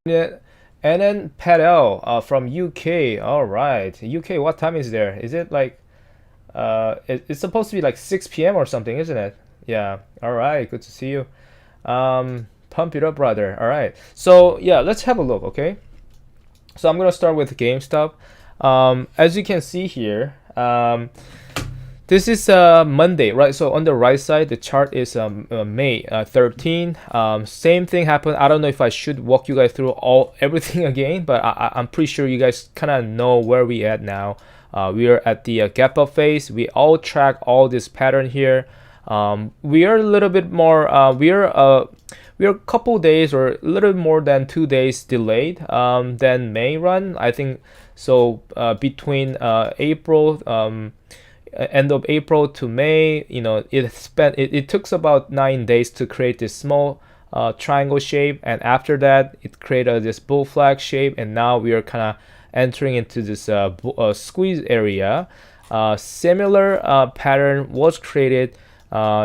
Yeah, and then Patel from UK. All right, UK. What time is there? Is it like it's supposed to be like 6 p.m. or something, isn't it? Yeah. All right. Good to see you. Pump it up, brother. All right. So yeah, let's have a look. Okay. So I'm gonna start with GameStop. As you can see here, this is Monday, right? So on the right side, the chart is May 13. Same thing happened. I don't know if I should walk you guys through everything again, but I'm pretty sure you guys kind of know where we at now. We are at the gap up phase. We all track all this pattern here. We are a little bit more. We are a couple days or a little more than 2 days delayed than May run. I think so. Between April. End of April to May, it took about 9 days to create this small triangle shape, and after that it created this bull flag shape, and now we are kind of entering into this squeeze area. Similar pattern was created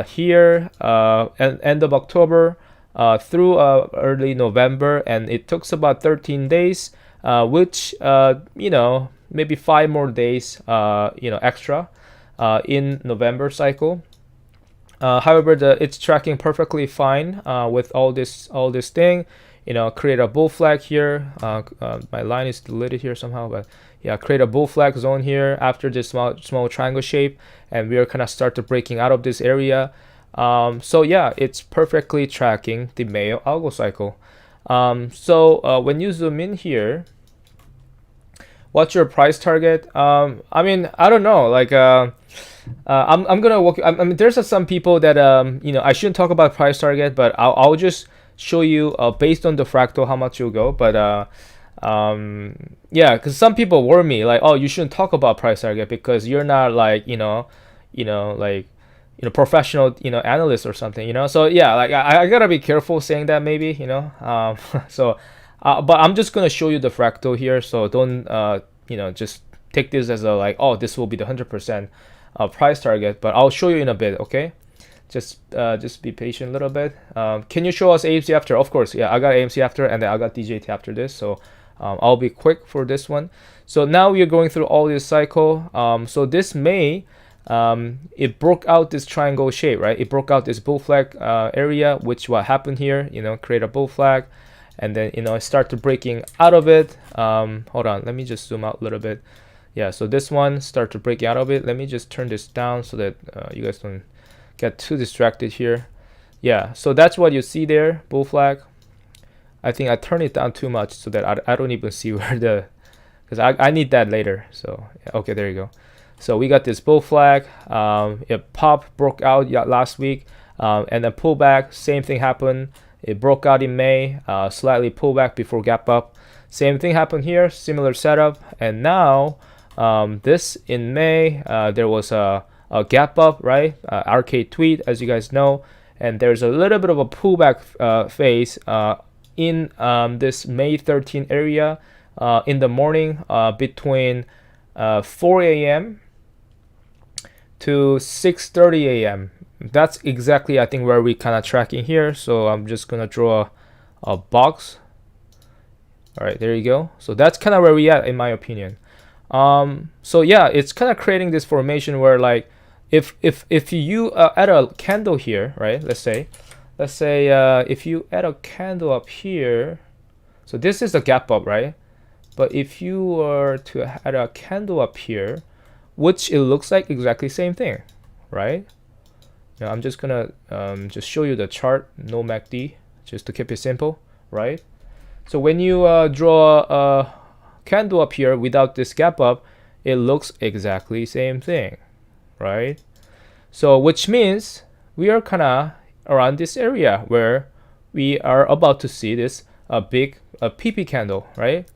here end of October through early November, and it took about 13 days, which maybe 5 more days extra in November cycle. However, it's tracking perfectly fine with all this thing. Create a bull flag here. My line is deleted here somehow, but yeah, create a bull flag zone here after this small triangle shape, and we are kind of start to breaking out of this area. So yeah, it's perfectly tracking the Mayo algo cycle. So when you zoom in here, what's your price target? I mean, I don't know. Like, I'm gonna walk. I mean, there's some people that I shouldn't talk about price target, but I'll just show you based on the fractal how much you'll go. But yeah, because some people warn me like, oh, you shouldn't talk about price target because you're not like like professional analyst or something. So yeah, like I gotta be careful saying that maybe so. But I'm just gonna show you the fractal here, so don't just take this as a like, oh, this will be the 100% price target. But I'll show you in a bit, okay? Just be patient a little bit. Can you show us AMC after? Of course, yeah. I got AMC after, and then I got DJT after this, so I'll be quick for this one. So now we are going through all this cycle. So this May, it broke out this triangle shape, right? It broke out this bull flag area, which what happened here, create a bull flag. And then I start to breaking out of it. Hold on, let me just zoom out a little bit. Yeah, so this one start to break out of it. Let me just turn this down so that you guys don't get too distracted here. Yeah, so that's what you see there, bull flag. I think I turned it down too much so that I don't even see where because I need that later. So yeah, okay, there you go. So we got this bull flag. It broke out last week, and then pull back. Same thing happened. It broke out in May, slightly pull back before gap up. Same thing happened here, similar setup. And now, this in May, there was a gap up, right? Arcade tweet, as you guys know. And there's a little bit of a pullback phase in this May 13 area in the morning between 4 a.m. to 6:30 a.m. That's exactly, I think, where we kind of tracking here. So I'm just gonna draw a box. All right, there you go. So that's kind of where we at, in my opinion. So yeah, it's kind of creating this formation where, like, if you add a candle here, right? Let's say if you add a candle up here, so this is a gap up, right? But if you were to add a candle up here, which it looks like exactly same thing, right? Now I'm just gonna just show you the chart, no MACD, just to keep it simple, right? So when you draw a candle up here without this gap up, it looks exactly same thing, right? So which means we are kind of around this area where we are about to see this big PP candle, right?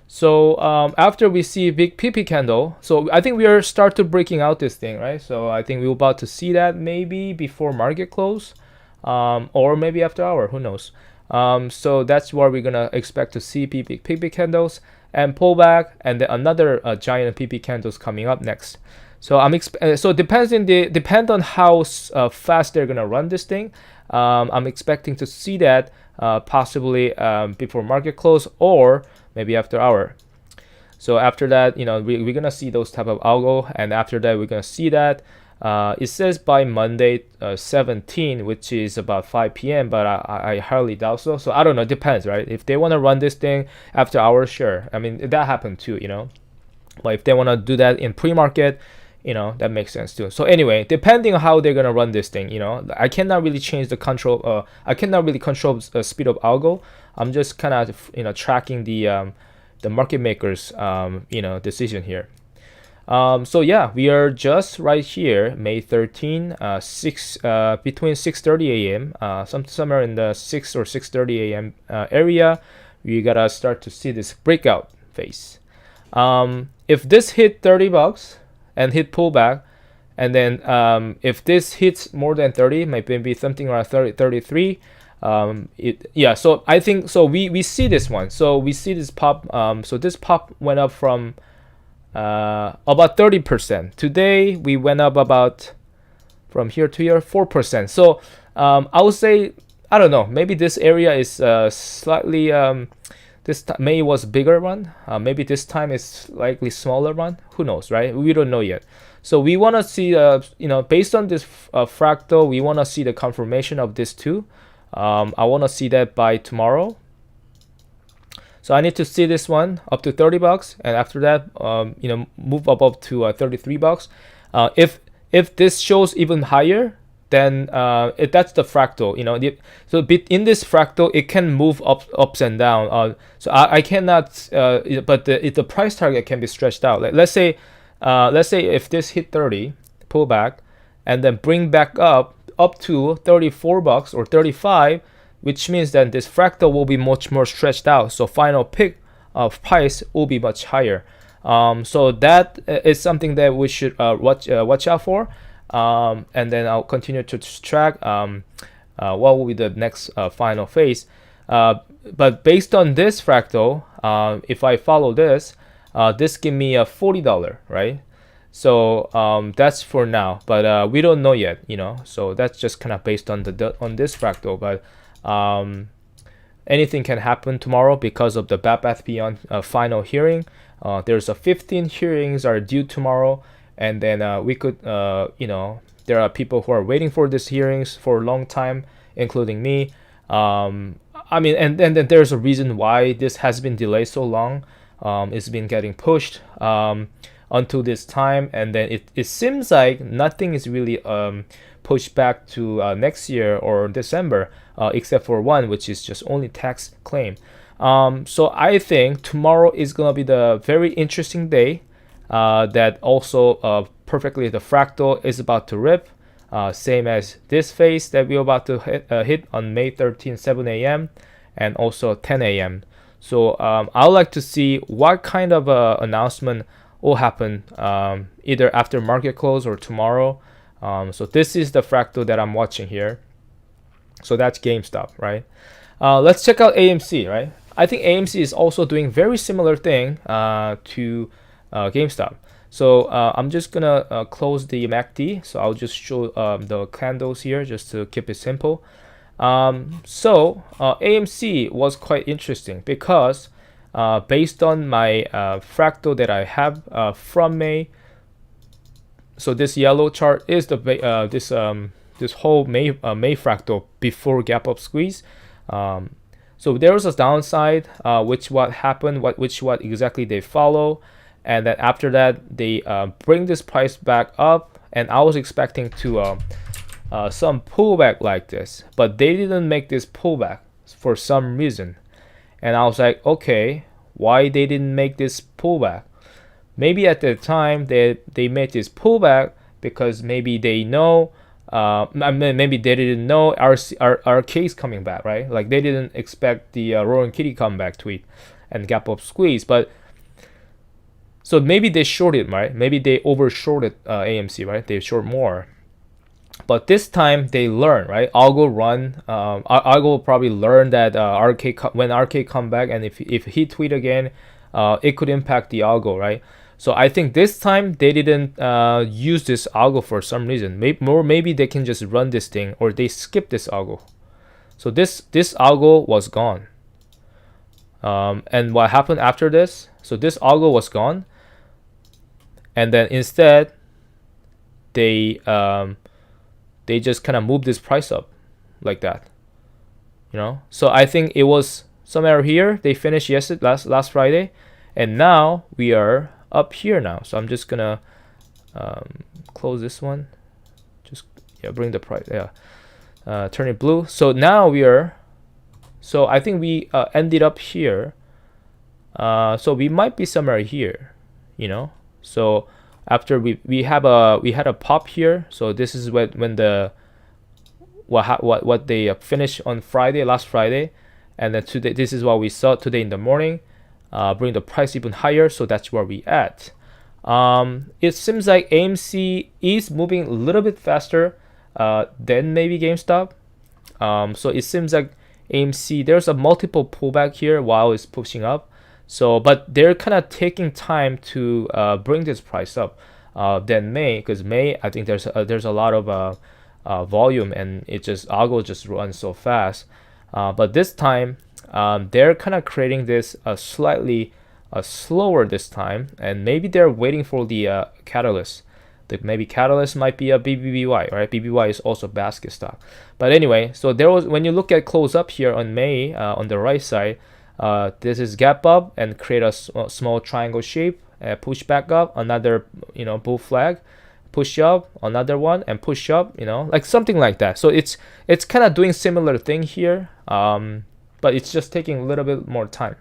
So after we see a big PP candle, so I think we are start to breaking out this thing, right? So I think we're about to see that maybe before market close, or maybe after hour, who knows? So that's where we're gonna expect to see PP candles and pull back, and then another giant PP candles coming up next. So so it depend on how fast they're gonna run this thing. I'm expecting to see that possibly before market close or maybe after hour. So after that, we're gonna see those type of algo, and after that we're gonna see that it says by Monday 17, which is about 5 p.m. But I highly doubt so. So I don't know. It depends, right? If they want to run this thing after hours, sure. I mean that happened too, But if they want to do that in pre-market, that makes sense too. So anyway, depending on how they're gonna run this thing, I cannot really change the control. I cannot really control the speed of algo. I'm just kind of tracking the market makers decision here. So yeah, we are just right here, May 13, between 6:30 a.m. Somewhere in the 6 or 6:30 a.m. Area. We gotta start to see this breakout phase. If this hit $30 and hit pullback, and then if this hits more than 30, maybe something around 30, 33. So I think so. We see this one. So we see this pop. So this pop went up from about 30%. Today we went up about from here to here 4%. So I would say, I don't know, maybe this area is slightly May was bigger one. Maybe this time is slightly smaller one. Who knows, right? We don't know yet. So we want to see based on this fractal, we want to see the confirmation of this too. I want to see that by tomorrow. So I need to see this one up to $30, and after that, move up to $33. If this shows even higher, then that's the fractal. So in this fractal, it can move ups and down. So I cannot, but the price target can be stretched out. Like let's say if this hit 30, pull back, and then bring back up to $34 or 35, which means that this fractal will be much more stretched out. So final pick of price will be much higher. So that is something that we should watch out for. And then I'll continue to track what will be the next final phase. But based on this fractal, if I follow this give me a $40, right? So that's for now, but we don't know yet, So that's just kind of based on this fractal. But anything can happen tomorrow because of the Bed Bath Beyond final hearing. There's 15 hearings are due tomorrow, and then we could, there are people who are waiting for these hearings for a long time, including me. I mean, and then there's a reason why this has been delayed so long. It's been getting pushed until this time, and then it seems like nothing is really pushed back to next year or December, except for one, which is just only tax claim. So I think tomorrow is gonna be the very interesting day. That also perfectly the fractal is about to rip, same as this phase that we're about to hit on May 13, 7 a.m. and also 10 a.m. So I would like to see what kind of announcement will happen either after market close or tomorrow. So this is the fractal that I'm watching here. So that's GameStop, right? Let's check out AMC, right? I think AMC is also doing very similar thing to GameStop. So I'm just gonna close the MACD. So I'll just show the candles here just to keep it simple. So AMC was quite interesting because based on my fractal that I have from May. So this yellow chart is the this whole May fractal before gap up squeeze. So there was a downside, which what happened, what exactly they follow, and then after that they bring this price back up, and I was expecting to some pullback like this, but they didn't make this pullback for some reason, and I was like, okay, why they didn't make this pullback? Maybe at the time they made this pullback because maybe they know. Maybe they didn't know our case coming back, right? Like they didn't expect the Roaring Kitty comeback tweet and gap up squeeze, but so maybe they shorted, right? Maybe they over shorted AMC, right? They short more, but this time they learn, right? Algo will probably learn that when RK come back, and if he tweet again, it could impact the algo, right? So I think this time they didn't use this algo for some reason. Maybe they can just run this thing, or they skip this algo. So this algo was gone. And what happened after this? So this algo was gone, and then instead they just kind of moved this price up like that, you know. So I think it was somewhere here. They finished yesterday, last Friday, and now we are up here now. So I'm just gonna close this one. Just bring the price. Turn it blue. So now we are. So I think we ended up here. So we might be somewhere here, you know. So after we had a pop here. So this is when the what they finished on last Friday, and then today this is what we saw today in the morning. Bring the price even higher. So that's where we at. It seems like AMC is moving a little bit faster than maybe GameStop. So it seems like AMC, there's a multiple pullback here while it's pushing up. So, but they're kind of taking time to bring this price up than May, because May, I think there's a lot of volume, and algo just runs so fast. But this time, they're kind of creating this slightly slower this time, and maybe they're waiting for the catalyst. Maybe catalyst might be a BBBY, right? BBBY is also basket stock. But anyway, so there was, when you look at close up here on May, on the right side, this is gap up and create a small triangle shape, push back up, another bull flag, push up, another one, and push up, like something like that. So it's kind of doing similar thing here, but it's just taking a little bit more time.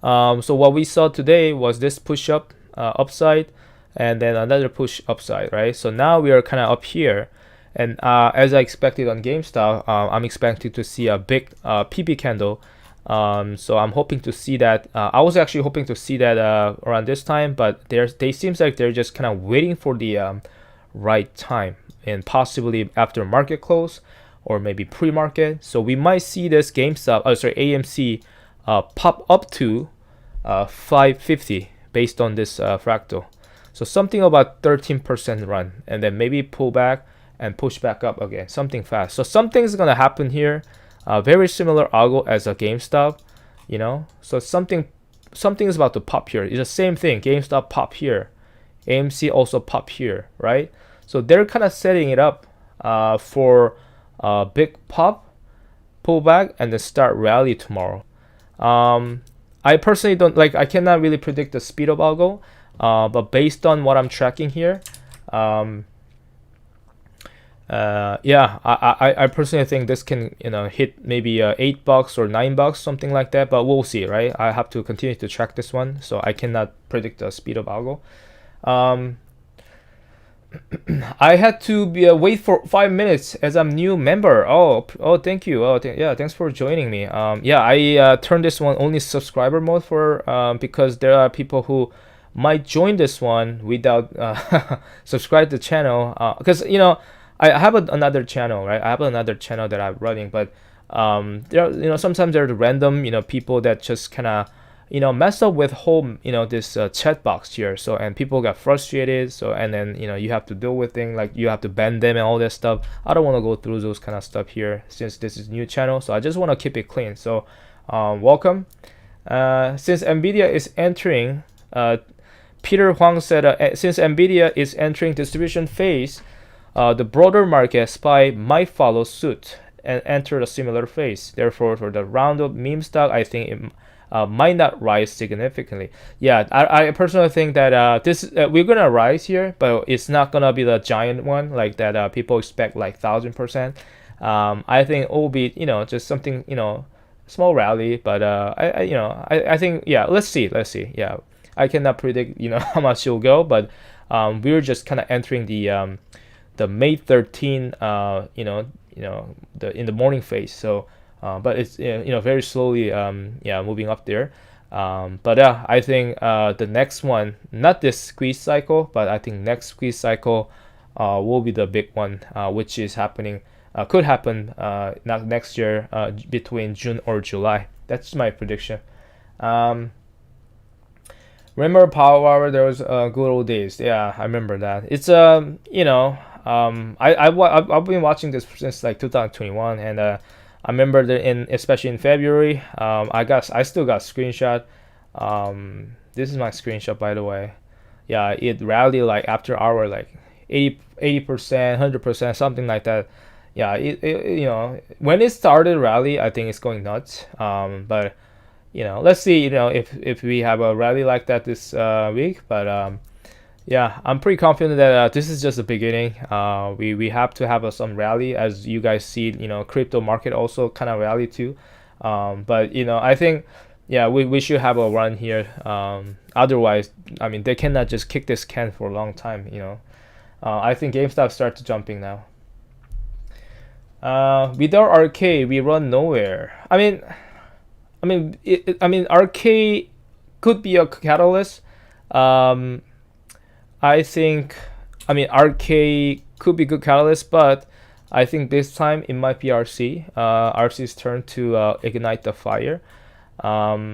So what we saw today was this push up upside, and then another push upside, right? So now we are kind of up here, and as I expected on GameStop, I'm expecting to see a big PB candle. So I'm hoping to see that. I was actually hoping to see that around this time, but they seems like they're just kind of waiting for the right time, and possibly after market close or maybe pre-market. So we might see this AMC pop up to 550 based on this fractal. So something about 13% run, and then maybe pull back and push back up again, something fast. So something's gonna happen here. Very similar algo as a GameStop, So something is about to pop here. It's the same thing. GameStop pop here, AMC also pop here, right? So they're kind of setting it up for a big pop, pull back, and then start rally tomorrow. I personally I cannot really predict the speed of algo. But based on what I'm tracking here, I personally think this can hit maybe $8 or $9, something like that. But we'll see, right? I have to continue to track this one, so I cannot predict the speed of algo. I had to wait for 5 minutes as I'm new member. Oh, thank you. Thanks for joining me. I turned this one only subscriber mode for because there are people who might join this one without subscribe to the channel, because I have another channel, right? I have another channel that I'm running, but there are, sometimes there are random people that just kind of mess up with whole this chat box here. So, and people got frustrated, so, and then you have to deal with things like you have to ban them and all that stuff. I don't want to go through those kind of stuff here, since this is new channel, so I just want to keep it clean. So welcome. Since Nvidia is entering Peter Huang said, since Nvidia is entering distribution phase, the broader market SPY might follow suit and enter a similar phase. Therefore, for the round of meme stock, I think it might not rise significantly. Yeah, I personally think that we're gonna rise here, but it's not gonna be the giant one like that people expect, like 1,000%. I think it will be just something small rally, but I think let's see. Yeah, I cannot predict how much it will go, but we're just kind of entering the May 13 the in the morning phase. So but it's very slowly moving up there. But I think the next one, not this squeeze cycle, but I think next squeeze cycle will be the big one, which is happening, could happen not next year, between June or July. That's my prediction. Remember Power Hour? There was good old days. Yeah, I remember that. It's I've been watching this since like 2021, and I remember that especially in February, I still got screenshot. This is my screenshot, by the way. Yeah, it rallied like after hour, like 80%, 100%, something like that. Yeah, when it started rally, I think it's going nuts. But let's see, if we have a rally like that this week. But yeah, I'm pretty confident that this is just the beginning. We have to have some rally, as you guys see. Crypto market also kind of rally too. But I think, yeah, we should have a run here. Otherwise, I mean, they cannot just kick this can for a long time. I think GameStop starts jumping now. Without arcade, we run nowhere. Arcade could be a catalyst. I think, arcade could be good catalyst, but I think this time it might be RC. RC's turn to ignite the fire. I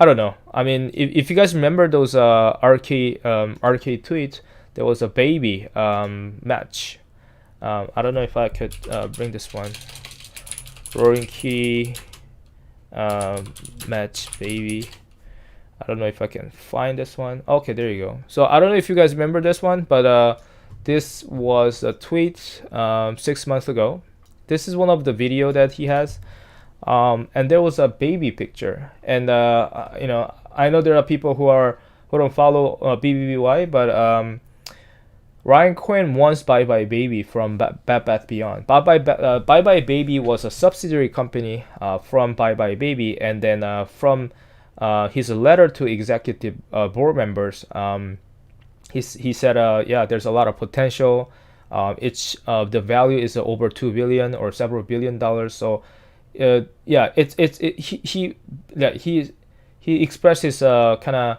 don't know. If you guys remember those arcade tweets, there was a baby match. I don't know if I could bring this one. Roaring Key match baby. I don't know if I can find this one. Okay, there you go. So I don't know if you guys remember this one, but this was a tweet 6 months ago. This is one of the video that he has, and there was a baby picture. And I know there are people who don't follow BBBY, but Ryan Quinn wants Bye Bye Baby from Bed Bath Beyond. Bye Bye Baby was a subsidiary company from Bye Bye Baby, and then from his letter to executive board members, he said, yeah, there's a lot of potential. The value is over $2 billion or several $billion. So, yeah, he expressed his kind of,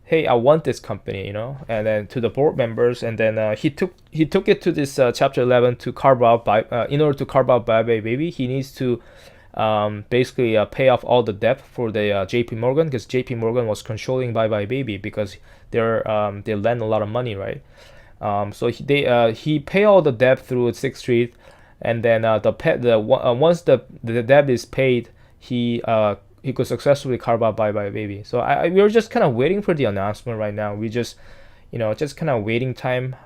hey, I want this company, and then to the board members, and then he took it to this Chapter 11 to carve out in order to carve out Bye Bye Baby. He needs to basically pay off all the debt for the JP Morgan, because JP Morgan was controlling Bye Bye Baby because they lend a lot of money, right? So he pay all the debt through Sixth Street, and then once the debt is paid, he could successfully carve out Bye Bye Baby. So we were just kind of waiting for the announcement right now. We just kind of waiting time,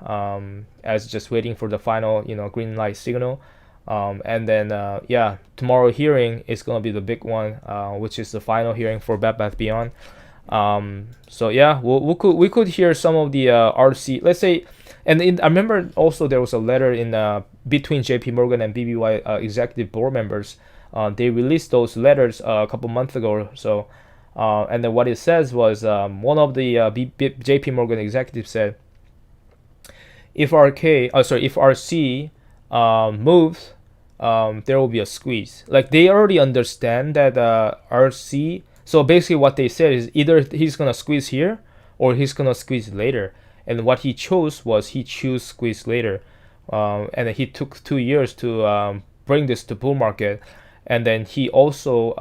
as just waiting for the final green light signal. And then yeah, tomorrow hearing is gonna be the big one, which is the final hearing for Bed Bath Beyond. So yeah, we could hear some of the RC, let's say, and I remember also there was a letter in between JP Morgan and BBY executive board members. They released those letters a couple months ago or so, and then what it says was, one of the JP Morgan executives said, if RC moves, there will be a squeeze. Like, they already understand that RC. So basically, what they said is either he's gonna squeeze here or he's gonna squeeze later. And what he chose was squeeze later, and then he took 2 years to bring this to bull market, and then he also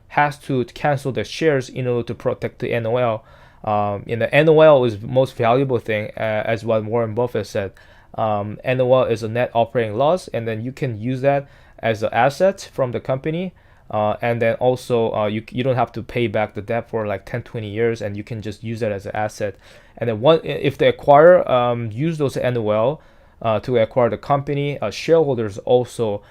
has to cancel the shares in order to protect the NOL. And the NOL is the most valuable thing, as what Warren Buffett said. NOL is a net operating loss, and then you can use that as an asset from the company, and then also you don't have to pay back the debt for like 10-20 years, and you can just use that as an asset. And then if the acquirer use those NOL to acquire the company, shareholders also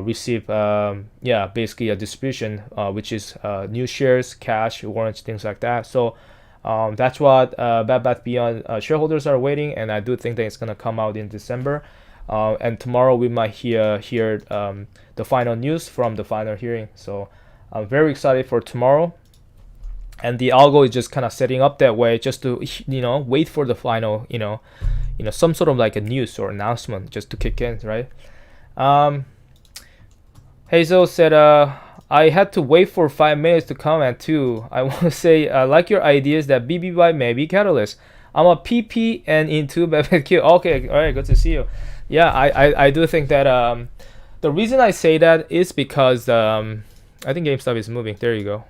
receive basically a distribution, which is new shares, cash, warrants, things like that. So that's what Bed Bath Beyond shareholders are waiting, and I do think that it's gonna come out in December. And tomorrow we might hear the final news from the final hearing. So I'm very excited for tomorrow. And the algo is just kind of setting up that way, just to wait for the final some sort of like a news or announcement just to kick in, right? Hazel said, I had to wait for 5 minutes to comment too. I want to say, I like your ideas that BBY may be catalyst. I'm a PP and into BBQ. Okay, all right, good to see you. Yeah, I do think that the reason I say that is because I think GameStop is moving. There you go.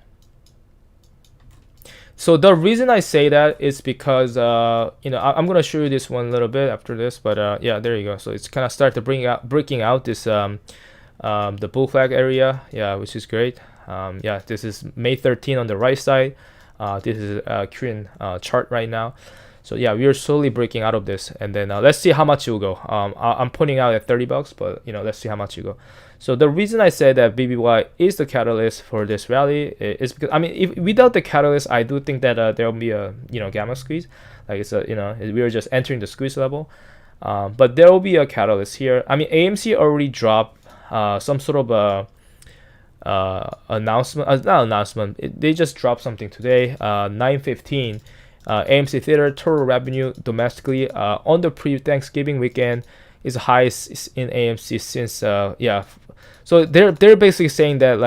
So the reason I say that is because I'm gonna show you this one a little bit after this, but yeah, there you go. So it's kind of start to breaking out this the bull flag area, yeah, which is great. Yeah, this is May 13 on the right side. This is a Korean chart right now. So yeah, we are slowly breaking out of this, and then let's see how much it will go. I'm putting out at $30, but let's see how much it go. So the reason I said that BBY is the catalyst for this rally is because if without the catalyst, I do think that there will be a gamma squeeze. Like it's we are just entering the squeeze level, but there will be a catalyst here. AMC already dropped some sort of a announcement, not announcement. They just dropped something today, 9:15. AMC Theater total revenue domestically on the pre-Thanksgiving weekend is the highest in AMC since yeah. So they're basically saying that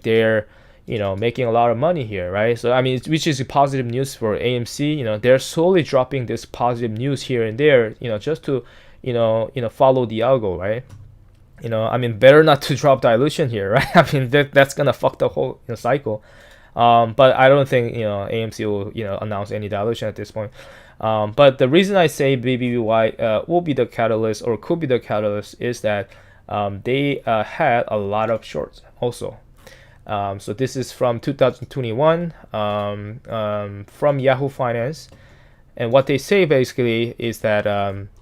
they're making a lot of money here, right? So which is positive news for AMC. They're slowly dropping this positive news here and there, just to follow the algo, right? Better not to drop dilution here, right? That's gonna fuck the whole cycle. But I don't think AMC will announce any dilution at this point. But the reason I say BBBY will be the catalyst or could be the catalyst is that they had a lot of shorts also. So this is from 2021 from Yahoo Finance, and what they say basically is that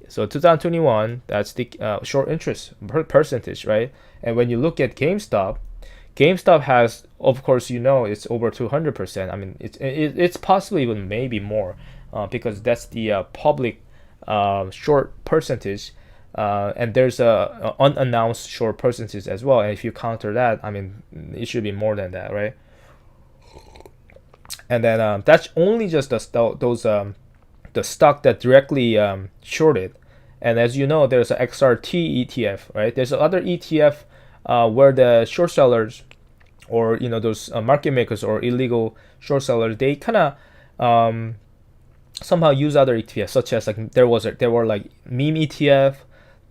so 2021, that's the short interest percentage, right? And when you look at GameStop has, of course, it's over 200%. It's possibly even maybe more, because that's the public short percentage, and there's a unannounced short percentage as well. And if you counter that, it should be more than that, right? And then that's only just the stock that directly shorted. And as you know, there's an XRT ETF, right? There's other ETF where the short sellers or those market makers or illegal short sellers, they kind of somehow use other ETFs, such as there were like meme ETF,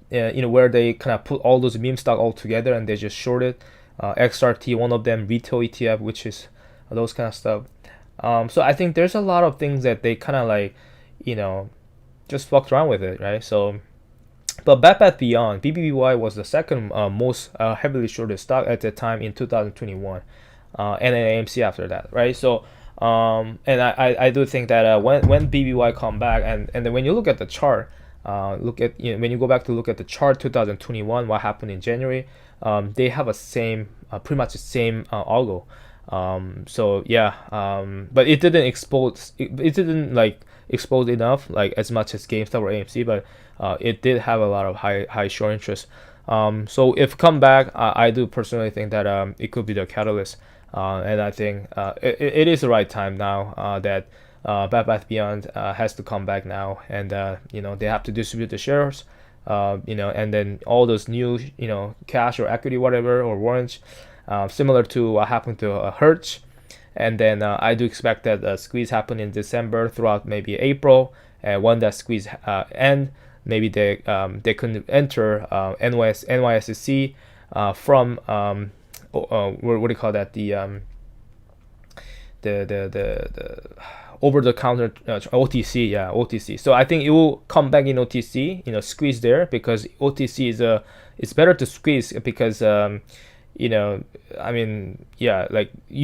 where they kind of put all those meme stock all together and they just shorted. XRT, one of them, retail ETF, which is those kind of stuff. So I think there's a lot of things that they kind of just fucked around with it, right? So, but Bed Bath Beyond, BBBY was the second most heavily shorted stock at the time in 2021, and then AMC after that, right? So, and I do think that when BBY come back, and then when you look at the chart, when you go back to look at the chart 2021, what happened in January, they have pretty much the same algo. So yeah, but it didn't expose. It didn't exposed enough, as much as GameStop or AMC, but it did have a lot of high short interest. So if come back, I do personally think that it could be the catalyst, and I think it is the right time now that Bed Bath Beyond has to come back now, and they have to distribute the shares, and then all those new cash or equity, whatever, or warrants, similar to what happened to Hertz. And then I do expect that squeeze happen in December throughout maybe April. And when that squeeze end, maybe they can enter NYSE from what do you call that, the over the counter OTC, yeah, OTC. So I think it will come back in OTC, squeeze there, because OTC it's better to squeeze because you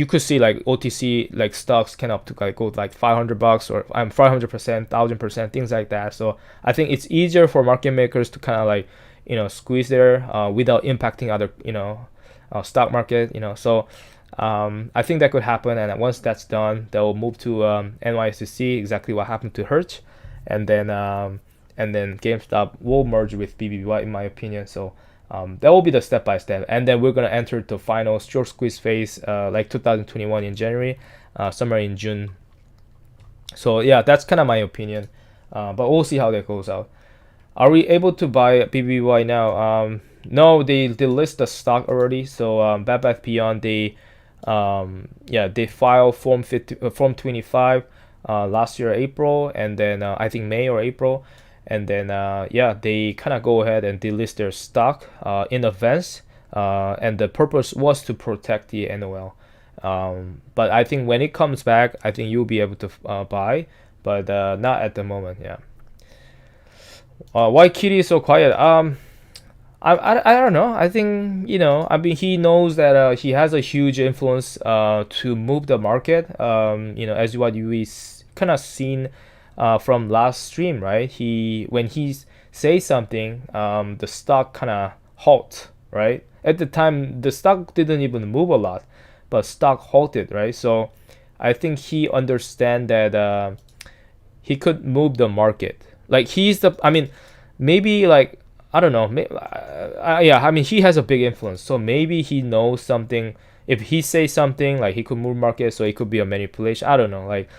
could see OTC stocks can up to go $500 or $500%, 1,000%, things like that. So I think it's easier for market makers to kind of squeeze there without impacting other stock market. So I think that could happen, and once that's done, they'll move to NYSE, exactly what happened to Hertz, and then GameStop will merge with BBBY, in my opinion. So that will be the step by step, and then we're gonna enter the final short squeeze phase, 2021 in January, somewhere in June. So yeah, that's kind of my opinion, but we'll see how that goes out. Are we able to buy BBY now? No, they list the stock already. So Bed Bath Beyond, they filed form 25 last year April, and then I think May or April. And then they kind of go ahead and delist their stock in advance, and the purpose was to protect the NOL. But I think when it comes back, I think you'll be able to buy, but not at the moment. Yeah. Why Kitty is so quiet? I don't know. I think, I mean, he knows that he has a huge influence to move the market. As what we kind of seen from last stream, right? When he says something, the stock kind of halt, right? At the time, the stock didn't even move a lot, but stock halted, right? So I think he understand that he could move the market. Like I mean, maybe like I don't know. Yeah, I mean he has a big influence, so maybe he knows something. If he says something, like he could move market, so it could be a manipulation. I don't know. Like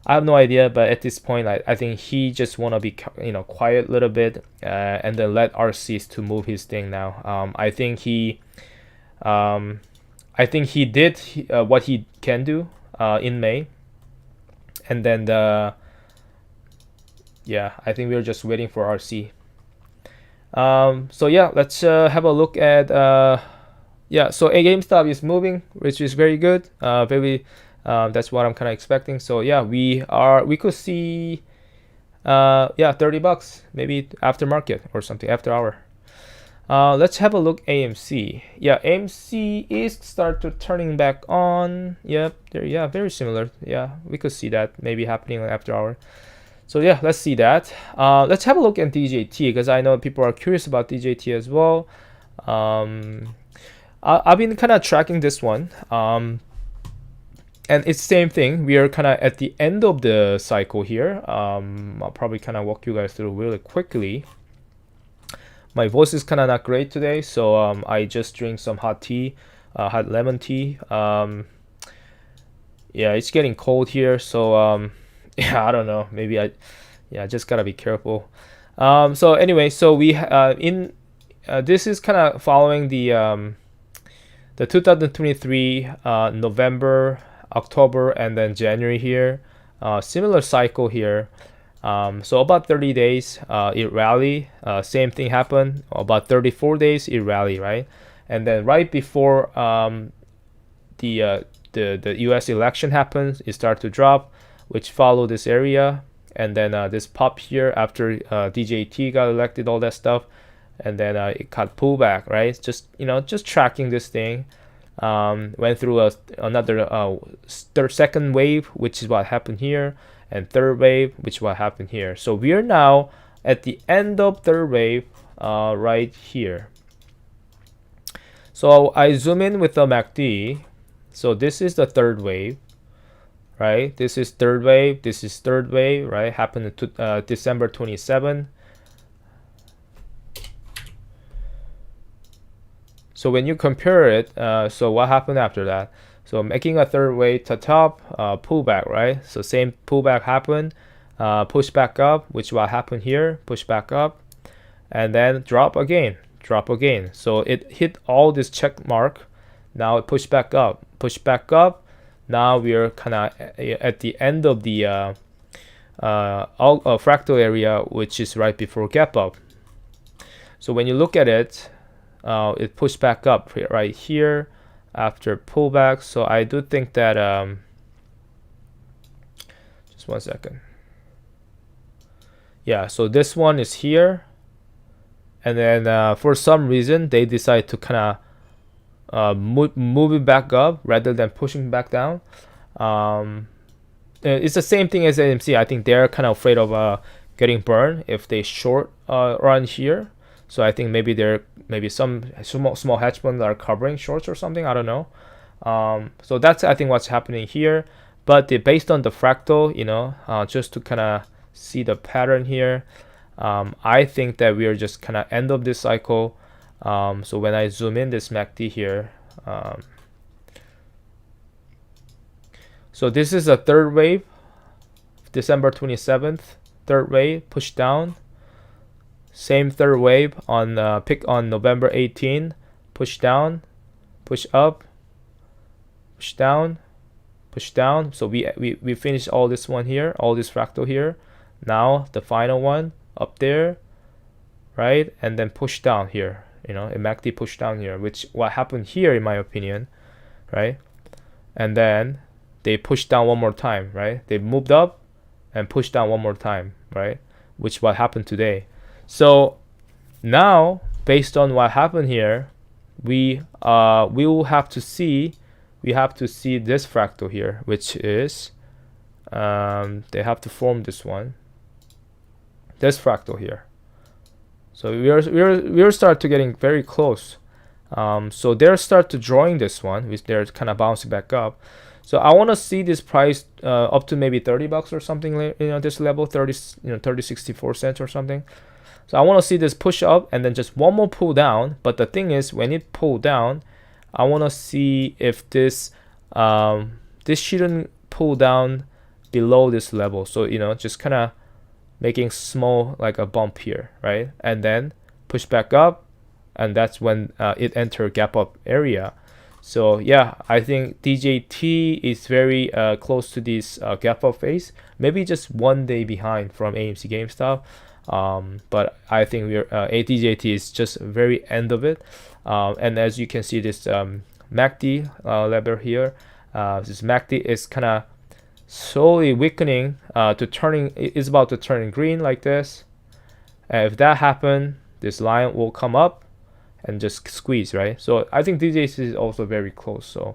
I have no idea, but at this point, I think he just want to be quiet a little bit, and then let RCs to move his thing now. I think he did what he can do in May, and then yeah, I think we're just waiting for RC. So yeah, let's have a look at yeah. So a GameStop is moving, which is very good. Very that's what I'm kind of expecting. So yeah, we could see yeah, $30 maybe after market or something after hour. Let's have a look AMC. Yeah, AMC is start to turning back on. Yep, yeah, very similar. Yeah, we could see that maybe happening after hour. So yeah, let's see that. Let's have a look at DJT because I know people are curious about DJT as well. I've been kind of tracking this one. And it's same thing. We are kind of at the end of the cycle here. I'll probably kind of walk you guys through really quickly. My voice is kind of not great today, so I just drink some hot tea, hot lemon tea. Yeah, it's getting cold here, so yeah, I don't know. Maybe I just gotta be careful. So anyway, so we this is kind of following the 2023 November, October, and then January here. Similar cycle here. So about 30 days, it rally. Same thing happened. About 34 days, it rally, right? And then right before the U.S. election happens, it starts to drop, which follow this area, and then this pop here after DJT got elected, all that stuff, and then it got pullback, right? Just tracking this thing. Went through another second wave, which is what happened here, and third wave, which is what happened here. So we are now at the end of third wave right here. So I zoom in with the MACD. So this is the third wave, right? This is third wave. This is third wave, right? Happened to December 27. So when you compare it, so what happened after that? So making a third wave to top, pullback, right? So same pullback happened, push back up, which what happened here, push back up, and then drop again. So it hit all this check mark. Now it pushed back up, Now we are kind of at the end of the fractal area, which is right before gap up. So when you look at it, it pushed back up right here after pullback. So I do think that just one second. Yeah, so this one is here, and then for some reason they decide to kind of move it back up rather than pushing back down. It's the same thing as AMC. I think they're kind of afraid of getting burned if they short run here. So I think maybe some small hedge funds are covering shorts or something. I don't know. So that's I think what's happening here. But based on the fractal, just to kind of see the pattern here, I think that we are just kind of end of this cycle. So when I zoom in this MACD here, so this is a third wave, December 27th, third wave, push down. Same third wave on pick on November 18, push down, push up, push down, push down. So we finished all this one here, all this fractal here. Now the final one up there, right? And then push down here, a MACD push down here, which what happened here in my opinion, right? And then they pushed down one more time, right? They moved up and pushed down one more time, right? Which what happened today. So now based on what happened here, we will have to see this fractal here, which is they have to form this fractal here. So we're start to getting very close. So they're start to drawing this one, which they're kind of bouncing back up. So I want to see this price up to maybe $30 or something, this level 30.64 cents or something. So I want to see this push up and then just one more pull down. But the thing is, when it pull down, I want to see if this shouldn't pull down below this level. So just kind of making small like a bump here, right? And then push back up, and that's when it enter gap up area. So yeah, I think DJT is very close to this gap up phase, maybe just 1 day behind from AMC GameStop. But I think DJT is just very end of it. And as you can see, this MACD level here, this MACD is kind of slowly weakening to turning. It's about to turn green like this. And if that happen, this line will come up and just squeeze, right? So I think DJT is also very close. So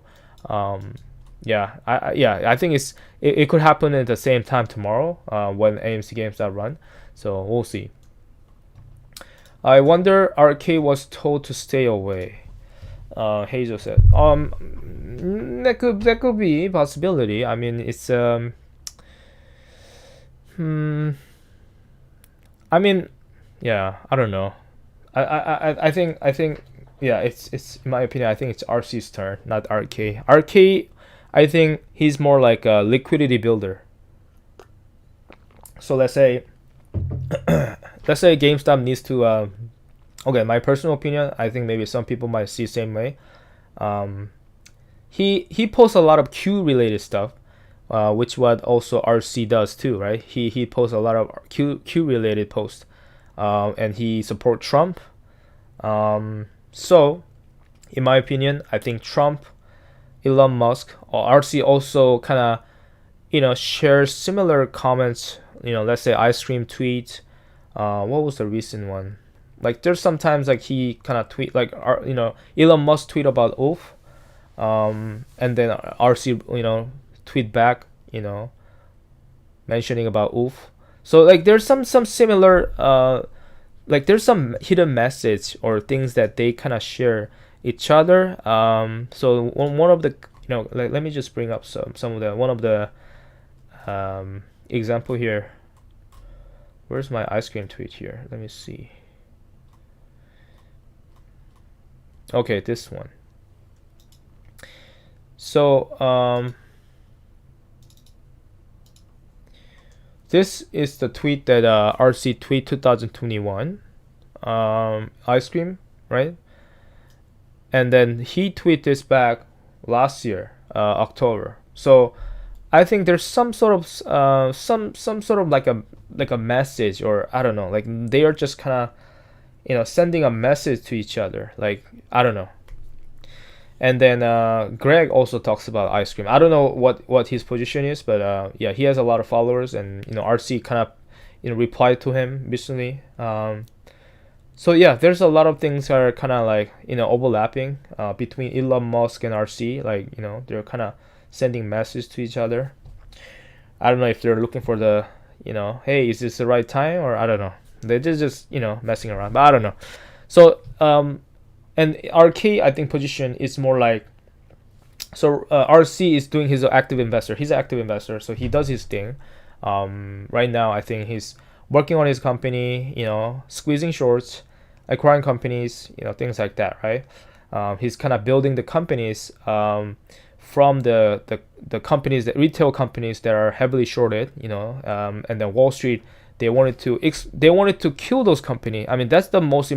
yeah, I think it could happen at the same time tomorrow when AMC GameStop run. So we'll see. I wonder RK was told to stay away. Hazel said. That could be a possibility. I mean, it's I mean, yeah, I don't know. I think yeah, it's in my opinion, I think it's RC's turn, not RK. RK, I think he's more like a liquidity builder. So let's say GameStop needs to okay, my personal opinion, I think maybe some people might see the same way. He posts a lot of Q related stuff, which what also RC does too, right? He posts a lot of Q related posts. And he support Trump. So in my opinion, I think Trump, Elon Musk, or RC also kind of shares similar comments. Let's say ice cream tweet. What was the recent one? Like there's sometimes like he kind of tweet like Elon Musk tweet about oof, and then RC tweet back mentioning about oof. So like there's some similar like there's some hidden message or things that they kind of share each other. So one of the let me just bring up some of the one of the example here. Where's my ice cream tweet here? Let me see. Okay, this one. So this is the tweet that RC tweet 2021 ice cream, right? And then he tweet this back last year, October. So I think there's some sort of some sort of like a message, or I don't know, like they are just kind of sending a message to each other, like I don't know. And then Greg also talks about ice cream. I don't know what his position is, but yeah, he has a lot of followers, and RC kind of replied to him recently. So yeah, there's a lot of things that are kind of like overlapping between Elon Musk and RC. Like they're kind of sending messages to each other. I don't know if they're looking for the hey, is this the right time, or I don't know. They're just messing around, but I don't know. So and RK, I think position is more like, so RC is doing his active investor. He's an active investor, so he does his thing. Right now, I think he's working on his company, squeezing shorts, acquiring companies, things like that, right? He's kind of building the companies from the companies, the retail companies that are heavily shorted, and then Wall Street, they wanted to kill those companies. I mean, that's the most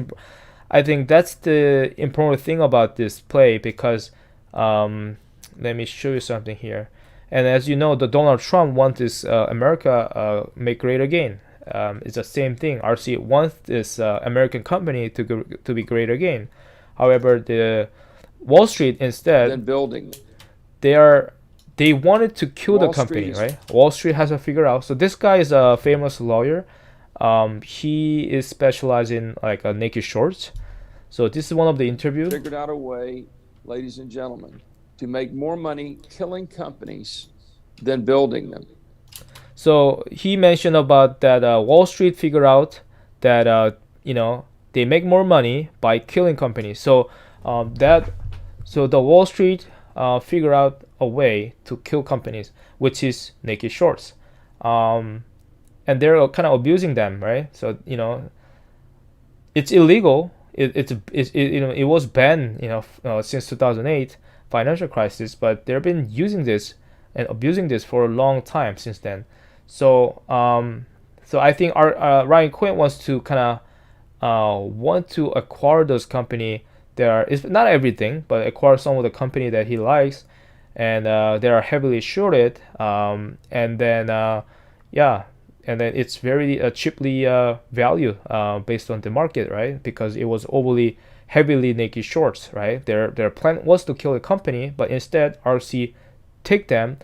I think that's the important thing about this play, because let me show you something here. And as you know, the Donald Trump wants this America make great again. It's the same thing. RC wants this American company to be great again. However, the Wall Street instead, then building, they wanted to kill the company, right? Wall Street has to figure out. So this guy is a famous lawyer. He is specialized in like naked shorts. So this is one of the interview. Figured out a way, ladies and gentlemen, to make more money killing companies than building them. So he mentioned about that Wall Street figure out that they make more money by killing companies. So that so the Wall Street figure out a way to kill companies, which is naked shorts, and they're kind of abusing them, right? So it's illegal. It was banned since 2008 financial crisis, but they've been using this and abusing this for a long time since then. So I think our Ryan Quinn wants to kind of want to acquire those company that are, it's not everything, but acquire some of the company that he likes, and they are heavily shorted, and then yeah, and then it's very cheaply valued based on the market, right? Because it was overly heavily naked shorts, right? Their plan was to kill a company, but instead RC take them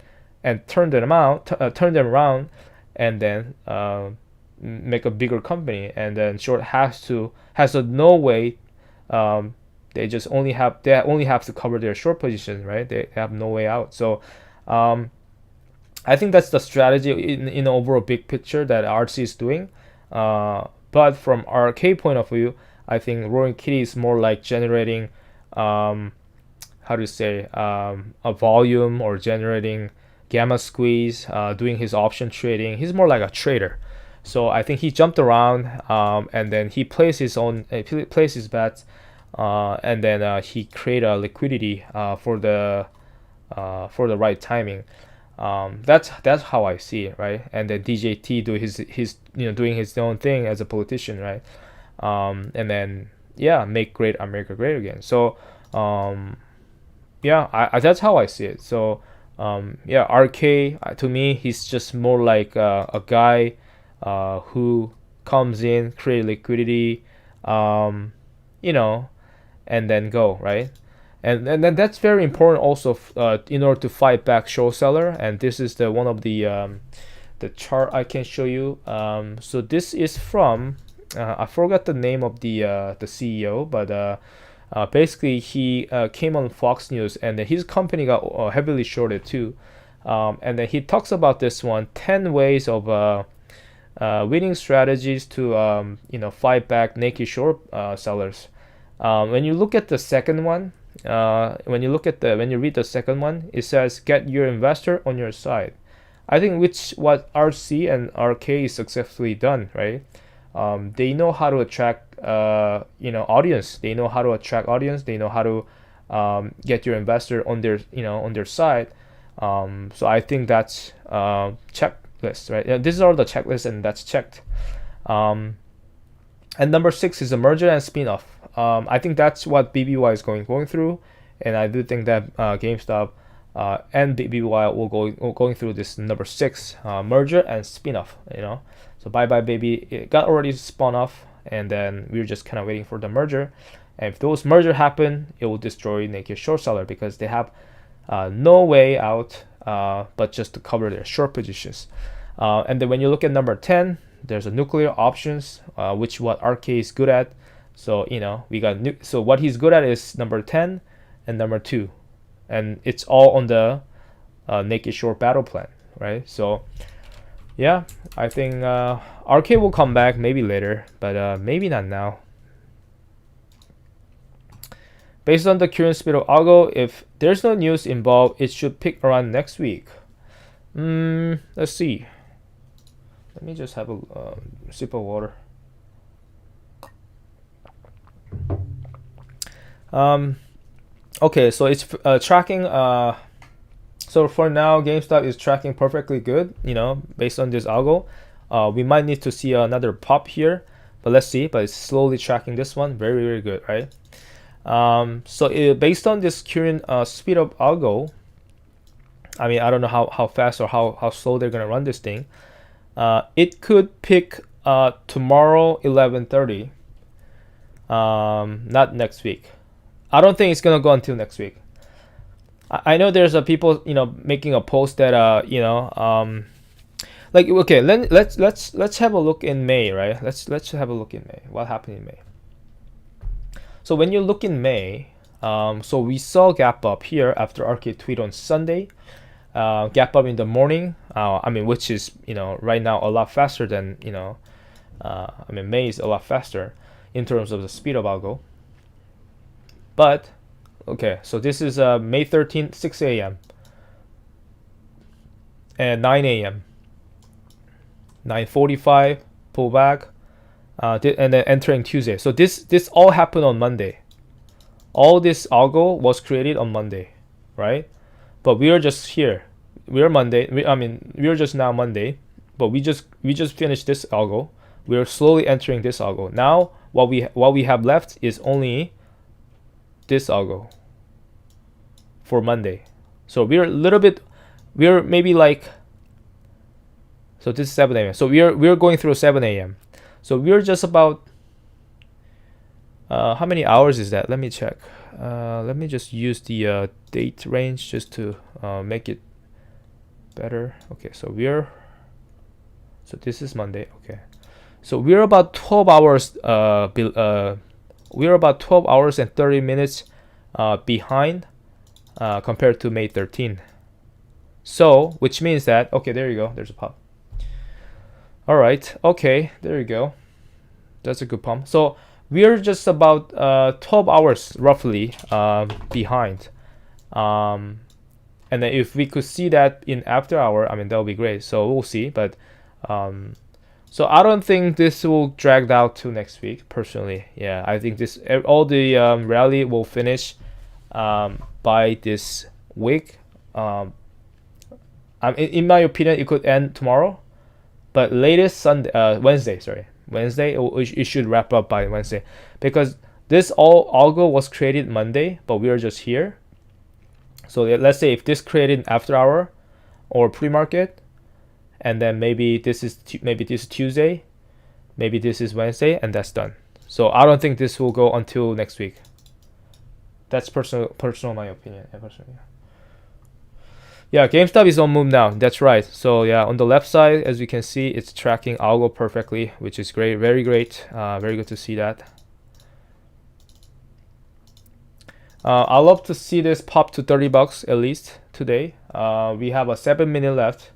and turn them around, and then make a bigger company, and then short has a no way. They only have to cover their short position, right? They have no way out. So um, I think that's the strategy in the overall big picture that RC is doing. But from RK point of view, I think Roaring Kitty is more like generating, how to say, a volume, or generating gamma squeeze, doing his option trading. He's more like a trader. So I think he jumped around, and then he plays his bets, and then he create a liquidity for the right timing. That's how I see it, right? And then DJT do his doing his own thing as a politician, right? And then yeah, make great America great again. So yeah, that's how I see it. So yeah, RK, to me, he's just more like a guy who comes in, create liquidity, um, you know, and then go, right. And then that's very important also, in order to fight back short seller. And this is the one of the chart I can show you. So this is from I forgot the name of the CEO, but basically he came on Fox News, and his company got heavily shorted too. And then he talks about this one, 10 ways of winning strategies to fight back naked short sellers. When you look at the second one, when you read the second one, it says get your investor on your side. I think which what RC and RK is successfully done, right? They know how to attract audience. They know how to attract audience. They know how to get your investor on their side. So I think that's checklist, right? Yeah, these are the checklists, and that's checked. And number 6 is a merger and spin-off. I think that's what BBY is going through, and I do think that GameStop and BBY will going through this number 6, merger and spin-off. So bye bye baby, it got already spun off, and then we're just kind of waiting for the merger. And if those merger happen, it will destroy naked short seller, because they have no way out but just to cover their short positions. And then when you look at number 10, there's a nuclear options, which what RK is good at. So we got so what he's good at is number 10 and number 2, and it's all on the naked short battle plan, right? So yeah, I think RK will come back maybe later, but maybe not now. Based on the current speed of algo, if there's no news involved, it should pick around next week. Let's see. Let me just have a sip of water. Okay, so it's tracking. So for now, GameStop is tracking perfectly good. Based on this algo, we might need to see another pop here, but let's see. But it's slowly tracking this one, very very good, right? So based on this current speed of algo, I mean, I don't know how fast or how slow they're gonna run this thing. It could pick tomorrow 11:30. Not next week. I don't think it's gonna go until next week. I know there's people making a post that like, okay, let's have a look in May, right? Let's have a look in May. What happened in May? So when you look in May, so we saw gap up here after Arcade tweet on Sunday. Gap up in the morning. I mean, which is right now a lot faster than I mean, May is a lot faster in terms of the speed of algo. But okay, so this is May 13th, 6 a.m. and 9 a.m. 9:45 pullback, and then entering Tuesday. So this all happened on Monday. All this algo was created on Monday, right? But we are just here. We are Monday. We are just now Monday, but we just finished this algo. We are slowly entering this algo. Now what we have left is only this algo for Monday. So we're a little bit. We're maybe like. So this is 7 a.m. So we're going through 7 a.m. So we're just about. How many hours is that? Let me check. Let me just use the date range just to make it better. Okay, so this is Monday. Okay, so we're about 12 hours. We're about 12 hours and 30 minutes behind compared to May 13. So which means that okay, there you go. There's a pump. All right. Okay, there you go. That's a good pump. So we're just about 12 hours roughly behind. And then if we could see that in after hour, I mean, that would be great. So we'll see. But so I don't think this will drag out to next week, personally. Yeah, I think all the rally will finish by this week. In my opinion, it could end tomorrow, but latest Wednesday. Sorry, Wednesday. It should wrap up by Wednesday, because this algo was created Monday, but we are just here. So let's say if this created after hour or pre-market, and then maybe this is Tuesday, maybe this is Wednesday, and that's done. So I don't think this will go until next week. That's personal my opinion. Yeah, GameStop is on move now. That's right. So yeah, on the left side, as you can see, it's tracking algo perfectly, which is great, very great, very good to see that. I love to see this pop to $30 at least today. We have a 7-minute left.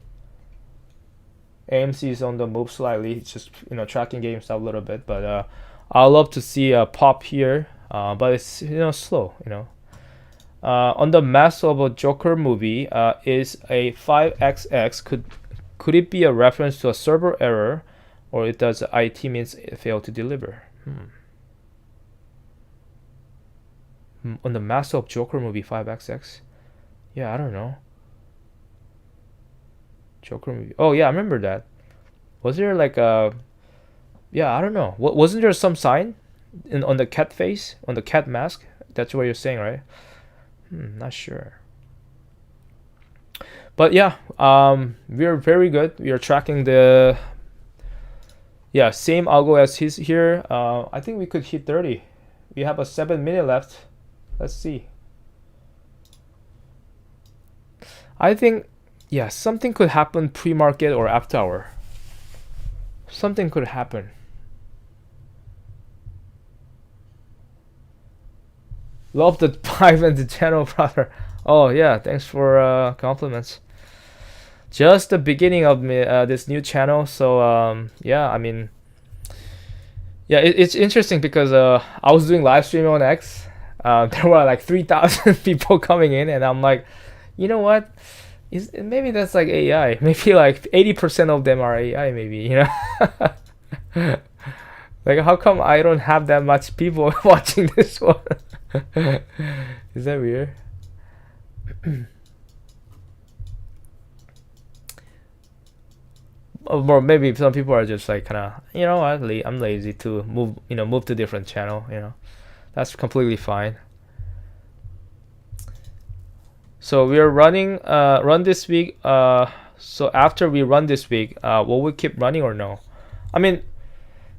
AMC is on the move slightly. It's just tracking GameStop a little bit, but I love to see a pop here. But it's slow. On the mass of a Joker movie is a 5xx. Could it be a reference to a server error, or it does IT means it failed to deliver? On the mass of Joker movie 5xx, yeah, I don't know. Joker movie. Oh yeah, I remember that. Was there like a? Yeah, I don't know. Wasn't there some sign on the cat face, on the cat mask? That's what you're saying, right? Not sure. But yeah, we are very good. We are tracking the same algo as his here. I think we could hit 30. We have a 7-minute left. Let's see. I think something could happen pre-market or after hour. Something could happen. Love the vibe and the channel, brother. Oh yeah, thanks for compliments. Just the beginning of this new channel, so yeah, I mean, yeah, it's interesting because I was doing live streaming on X. There were like 3,000 people coming in, and I'm like, you know what? Maybe that's like AI. Maybe like 80% of them are AI. Maybe like, how come I don't have that much people watching this one? Is that weird? Or maybe some people are just like kind of, I'm lazy to move to different channel. That's completely fine. So we are running run this week. So after we run this week, will we keep running or no? I mean,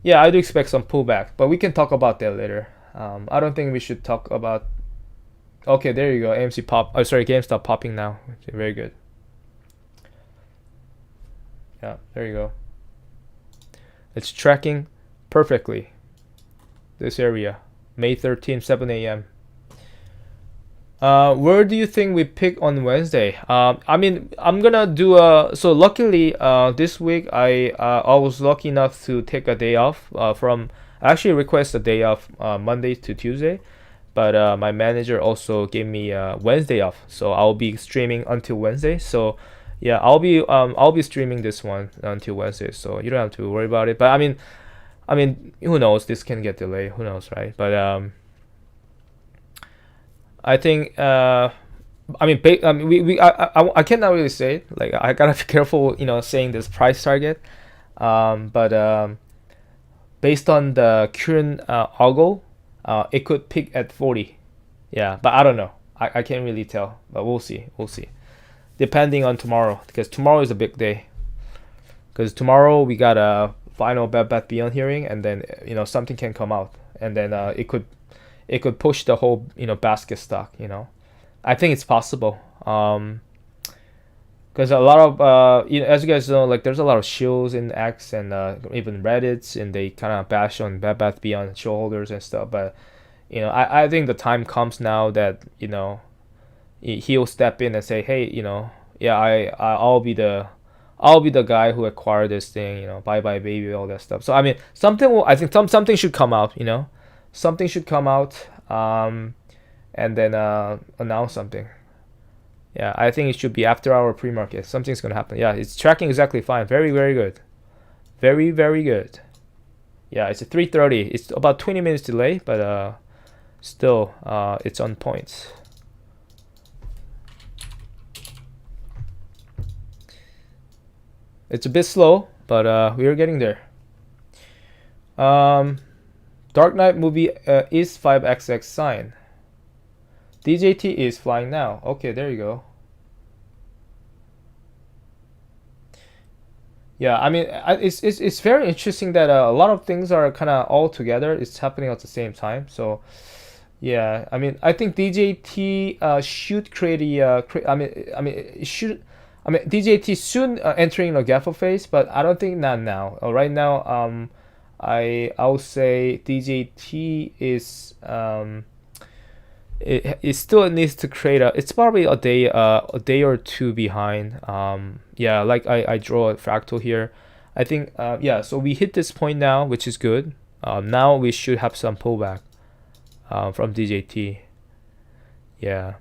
yeah, I do expect some pullback, but we can talk about that later. I don't think we should talk about. Okay, there you go. AMC pop. Oh, sorry, GameStop popping now. Very good. Yeah, there you go. It's tracking perfectly this area. May 13th, 7 a.m. Where do you think we pick on Wednesday? I mean, I'm gonna do so luckily, this week I was lucky enough to take a day off. I actually request a day off, Monday to Tuesday, but my manager also gave me Wednesday off, so I'll be streaming until Wednesday. So yeah, I'll be streaming this one until Wednesday, so you don't have to worry about it. But I mean, who knows? This can get delayed. Who knows, right? But I think I mean I cannot really say it. Like I gotta be careful, saying this price target. But based on the current algo, it could peak at 40. Yeah, but I don't know. I can't really tell. But we'll see. We'll see. Depending on tomorrow, because tomorrow is a big day. Because tomorrow we got a final Bed Bath Beyond hearing, and then something can come out, and then it could push the whole basket stock. I think it's possible. Because a lot of as you guys know, like there's a lot of shills in X and even Reddits, and they kind of bash on Bed Bath Beyond show holders and stuff. But I think the time comes now that he'll step in and say, hey, yeah, I'll be the guy who acquired this thing, bye bye baby, all that stuff. So I mean, I think something should come out, something should come out, and then announce something. Yeah, I think it should be after our pre-market. Something's gonna happen. Yeah, it's tracking exactly fine. Very, very good. Very, very good. Yeah, it's a 3:30. It's about 20 minutes delay, but still, it's on point. It's a bit slow, but we are getting there. Dark Knight movie is 5XX sign. DJT is flying now. Okay, there you go. Yeah, I mean, it's very interesting that a lot of things are kind of all together. It's happening at the same time. So, yeah, I mean, I think DJT should create a. It should. I mean, DJT soon entering a gap phase, but I don't think not now. Right now, I'll say DJT is it still needs to create it's probably a day or two behind. Yeah, like I draw a fractal here. I think yeah, so we hit this point now, which is good. Now we should have some pullback from DJT. Yeah,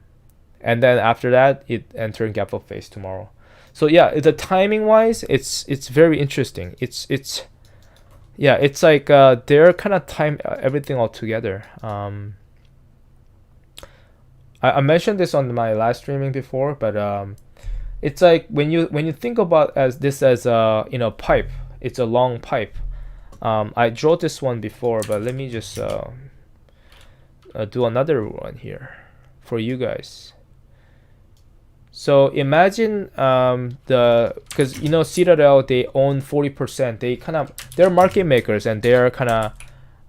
and then after that it entering gap up phase tomorrow. So yeah, the timing wise, it's very interesting. It's yeah, it's like they're kind of time everything all together. I mentioned this on my last streaming before, but it's like when you think about this as a pipe, it's a long pipe. I drew this one before, but let me just do another one here for you guys. So imagine because Citadel, they own 40%. They're market makers, and they're kind of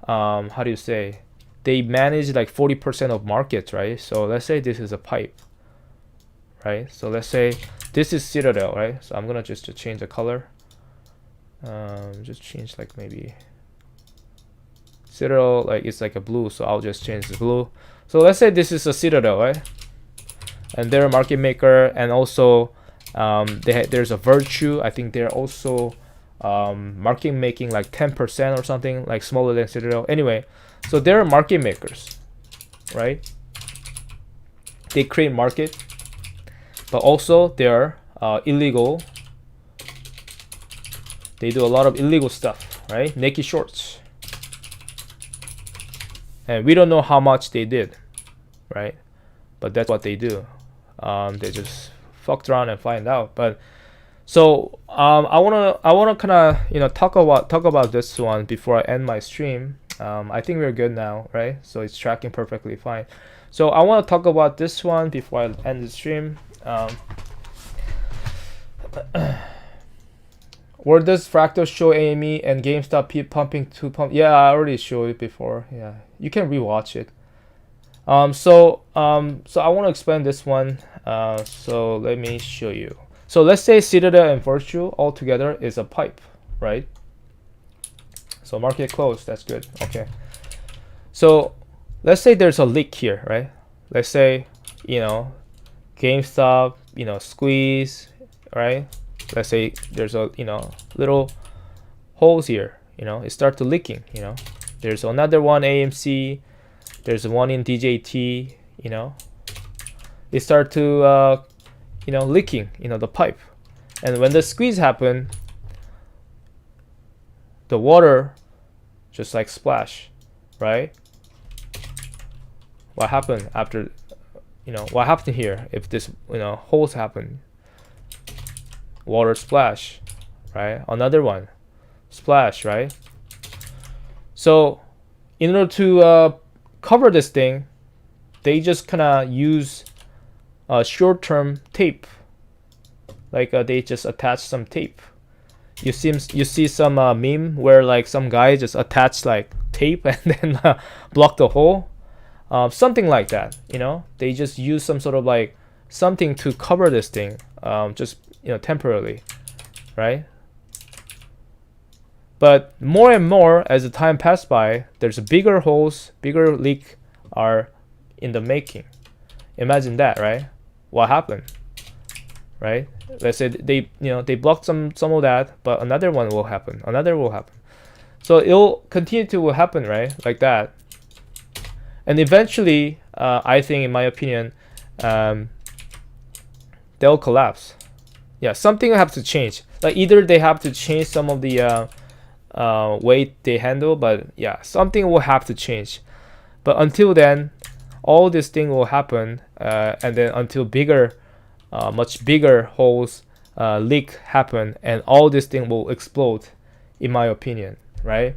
how do you say, they manage like 40% of markets, right? So let's say this is a pipe, right? So let's say this is Citadel, right? So I'm gonna just to change the color. Just change like maybe Citadel, like it's like a blue, so I'll just change the blue. So let's say this is a Citadel, right? And they're a market maker, and also there's a Virtue. I think they're also market making like 10% or something, like smaller than Citadel. Anyway, so they're market makers, right? They create market, but also they're illegal. They do a lot of illegal stuff, right? Naked shorts. And we don't know how much they did, right? But that's what they do. They just fucked around and find out. But so I wanna kind of talk about this one before I end my stream. I think we're good now, right? So it's tracking perfectly fine. So I want to talk about this one before I end the stream. Where does Fractal show AME and GameStop pumping to pump? Yeah, I already showed it before. Yeah, you can rewatch it. So I want to explain this one. So let me show you. So let's say Citadel and Virtue all together is a pipe, right? So market closed. That's good. Okay. So let's say there's a leak here, right? Let's say, you know, GameStop, squeeze, right? Let's say there's a, little holes here, it start to leaking, There's another one AMC, there's one in DJT, it start to, leaking, the pipe. And when the squeeze happen, the water just like splash, right? What happened after, what happened here if this, holes happen? Water splash, right? Another one, splash, right? So in order to cover this thing, they just kind of use short-term tape, like they just attach some tape. You see some meme where like some guy just attach like tape and then block the hole, something like that. They just use some sort of like something to cover this thing, just temporarily, right? But more and more as the time passed by, there's bigger holes, bigger leak are in the making. Imagine that, right? What happened, right? Let's say they blocked some of that, but another one will happen, another will happen. So it'll continue to happen, right? Like that. And eventually, I think, in my opinion, they'll collapse. Yeah, something will have to change. Like either they have to change some of the weight they handle, but yeah, something will have to change. But until then, all this thing will happen, and then until bigger, much bigger holes leak happen, and all this thing will explode, in my opinion, right?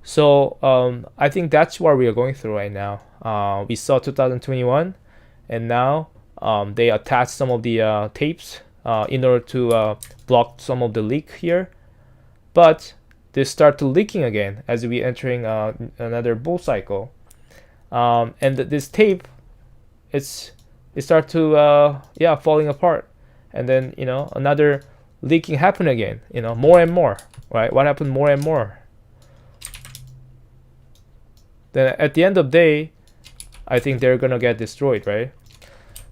So I think that's what we are going through right now. We saw 2021, and now they attach some of the tapes in order to block some of the leak here, but they start to leaking again as we entering another bull cycle, and this tape, it start to falling apart, and then another leaking happen again, more and more, right? What happened more and more? Then at the end of the day, I think they're gonna get destroyed, right?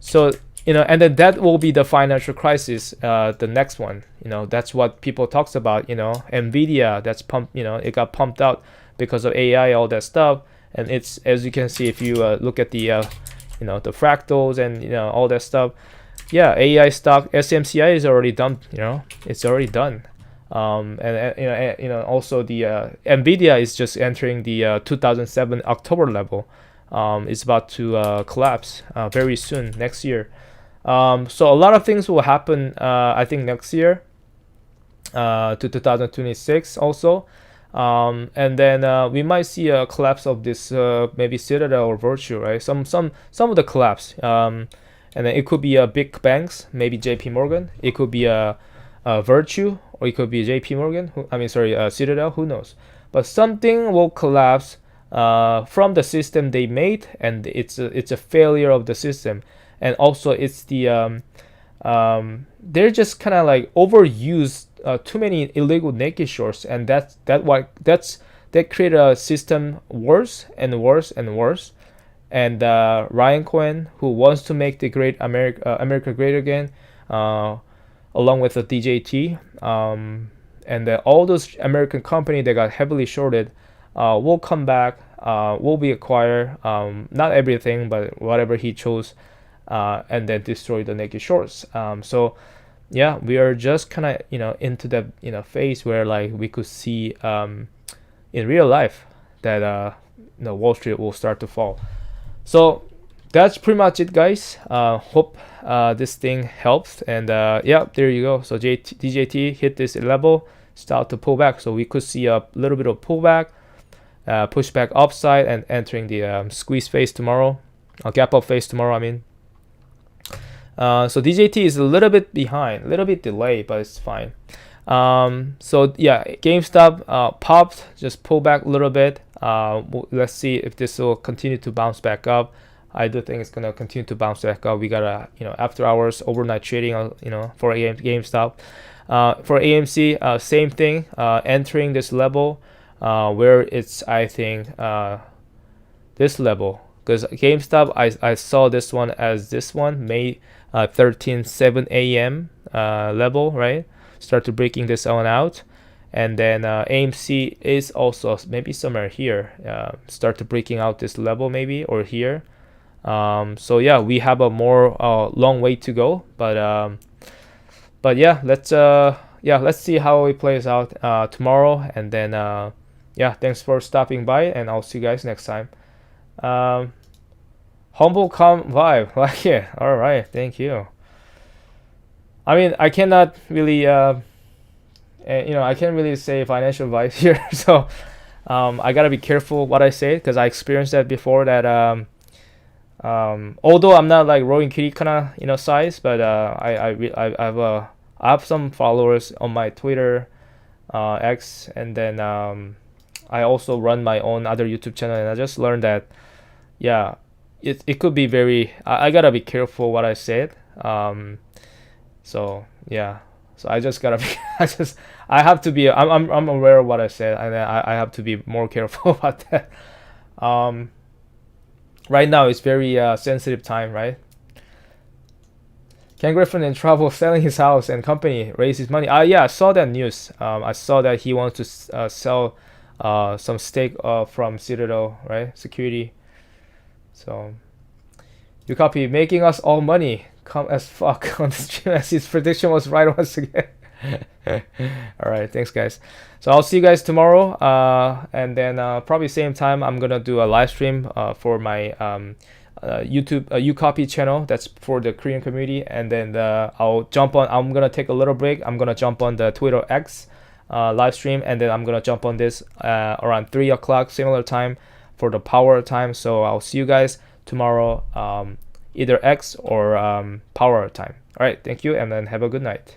So and then that will be the financial crisis, the next one. That's what people talks about. Nvidia, that's pumped. It got pumped out because of AI, all that stuff. And it's, as you can see, if you look at the the fractals and all that stuff. Yeah, AI stock SMCI is already done. It's already done. And also the Nvidia is just entering the 2007 October level. It's about to collapse very soon next year. So a lot of things will happen, I think, next year to 2026 also. And then we might see a collapse of this maybe Citadel or Virtue, right? Some of the collapse. And then it could be big banks, maybe JP Morgan. It could be a Virtue, or it could be JP Morgan. Citadel, who knows? But something will collapse from the system they made, and it's a failure of the system. And also it's the they're just kind of like overused too many illegal naked shorts, and that created a system worse and worse and worse. And Ryan Cohen, who wants to make the great America great again, along with the DJT, and all those American companies that got heavily shorted will come back, will be acquired, not everything, but whatever he chose. And then destroy the naked shorts. So yeah, we are just kind of into that phase where like we could see in real life that Wall Street will start to fall. So that's pretty much it, guys. Hope this thing helps, and yeah, there you go. So DJT hit this level, start to pull back, so we could see a little bit of pullback, pushback upside, and entering the squeeze phase tomorrow, gap up phase tomorrow, I mean. So DJT is a little bit behind, a little bit delayed, but it's fine. So yeah, GameStop popped, just pull back a little bit. Let's see if this will continue to bounce back up. I do think it's gonna continue to bounce back up. We got a after hours overnight trading for GameStop. For AMC, same thing, entering this level where it's, I think, this level, because GameStop, I saw this one as this one May 13 7 a.m. Level, right? Start to breaking this one out, and then AMC is also maybe somewhere here, start to breaking out this level maybe, or here. So yeah, we have a more long way to go, but yeah, let's see how it plays out tomorrow, and then yeah, thanks for stopping by, and I'll see you guys next time. um, Humble calm vibe, like it. All right, thank you. I mean, I cannot really I can't really say financial advice here, so I gotta be careful what I say, because I experienced that before, that although I'm not like Rowan Kitty kind of size, but I have some followers on my Twitter, X, and then I also run my own other YouTube channel, and I just learned that yeah, it could be very, I gotta be careful what I said. So yeah, so I just gotta be I have to be, I'm aware of what I said, and I have to be more careful about that. Um, right now it's very sensitive time, right? Ken Griffin in trouble selling his house and company, raise his money. Yeah, I saw that news. I saw that he wants to sell some stake from Citadel, right? Security. So you copy, making us all money. Come as fuck on the stream, as his prediction was right once again. All right, thanks guys. So I'll see you guys tomorrow, and then probably same time I'm gonna do a live stream for my YouTube UCopy channel. That's for the Korean community, and then I'll jump on. I'm gonna take a little break. I'm gonna jump on the Twitter X live stream, and then I'm gonna jump on this around 3 o'clock similar time for the power time. So I'll see you guys tomorrow, either X or power time. All right, thank you, and then have a good night.